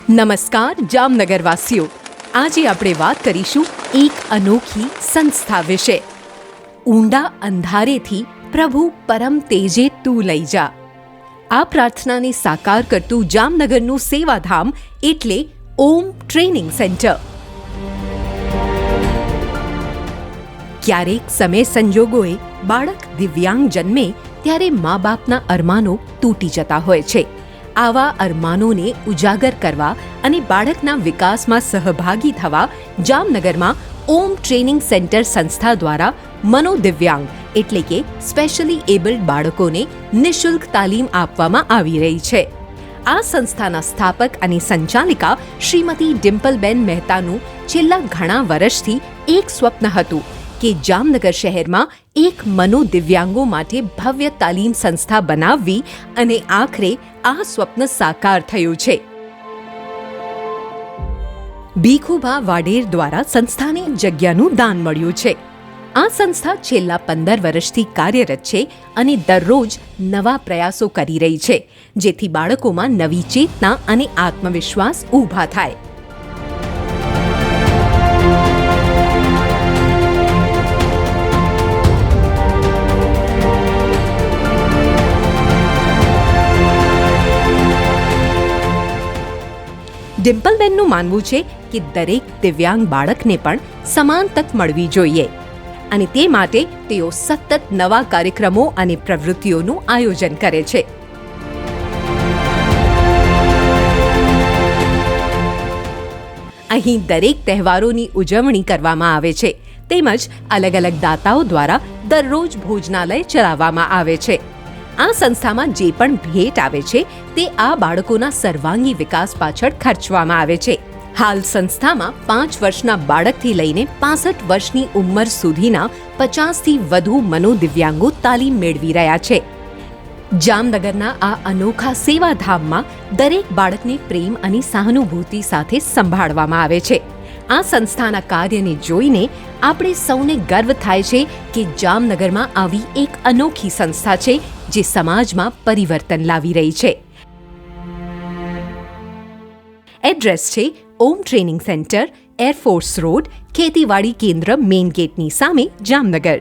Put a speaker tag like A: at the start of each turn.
A: નમસ્કાર જામનગરવાસીઓ, આજે આપણે વાત કરીશું એક અનોખી સંસ્થા વિશે. ઊંડા અંધારેથી પ્રભુ પરમ તેજે તું લઈ જા. આ પ્રાર્થનાને સાકાર કરતું જામનગરનું સેવાધામ એટલે ઓમ ટ્રેનિંગ સેન્ટર. ક્યારેક સમય સંજોગોએ બાળક દિવ્યાંગ જન્મે ત્યારે મા બાપના અરમાનો તૂટી જતા હોય છે. આવા અરમાનોને ઉજાગર કરવા અને બાળકના વિકાસમાં સહભાગી થવા જામનગરમાં ઓમ ટ્રેનિંગ સેન્ટર સંસ્થા દ્વારા મનોદિવ્યાંગ એટલે કે સ્પેશિયલી એબલ્ડ બાળકોને નિઃશુલ્ક તાલીમ આપવામાં આવી રહી છે. આ સંસ્થાના સ્થાપક અને સંચાલિકા શ્રીમતી ડિમ્પલબેન મહેતાનું છેલ્લા ઘણા વર્ષથી એક સ્વપ્ન હતું કે જામનગર શહેરમાં એક મનોદિવ્યાંગો માટે ભવ્ય તાલીમ સંસ્થા બનાવવી, અને આખરે આ સ્વપ્ન સાકાર થયું છે. ભીખુભા વાડેર દ્વારા સંસ્થાને જગ્યાનું દાન મળ્યું છે. આ સંસ્થા છેલ્લા 15 વર્ષથી કાર્યરત છે અને દરરોજ નવા પ્રયાસો કરી રહી છે, જેથી બાળકોમાં નવી ચેતના અને આત્મવિશ્વાસ ઊભા થાય. ડિમ્પલબેનનું માનવું છે કે દરેક દિવ્યાંગ બાળકને પણ સમાન તક મળવી જોઈએ, અને તે માટે તેઓ સતત નવા કાર્યક્રમો અને પ્રવૃત્તિઓનું આયોજન કરે છે. અહીં દરેક તહેવારોની ઉજવણી કરવામાં આવે છે, તેમજ અલગ અલગ દાતાઓ દ્વારા દરરોજ ભોજનાલય ચલાવવામાં આવે છે. આ સંસ્થામાં જે પણ ભેટ આવે છે તે આ બાળકોના સર્વાંગી વિકાસ પાછળ ખર્ચવામાં આવે છે. હાલ સંસ્થામાં 5 વર્ષના બાળકથી લઈને 65 વર્ષની ઉંમર સુધીના 50થી વધુ મનોદિવ્યાંગો તાલીમ મેળવી રહ્યા છે. જામનગરના આ અનોખા સેવાધામમાં દરેક બાળકને પ્રેમ અને સહાનુભૂતિ સાથે સંભાળવામાં આવે છે. આ સંસ્થાના કાર્યને જોઈને આપણે સૌને ગર્વ થાય છે કે જામનગરમાં આવી એક અનોખી સંસ્થા છે જે સમાજમાં પરિવર્તન લાવી રહી છે. એડ્રેસ છે ઓમ ટ્રેનિંગ સેન્ટર, એરફોર્સ રોડ, ખેતીવાડી કેન્દ્ર મેઇન ગેટની સામે, જામનગર.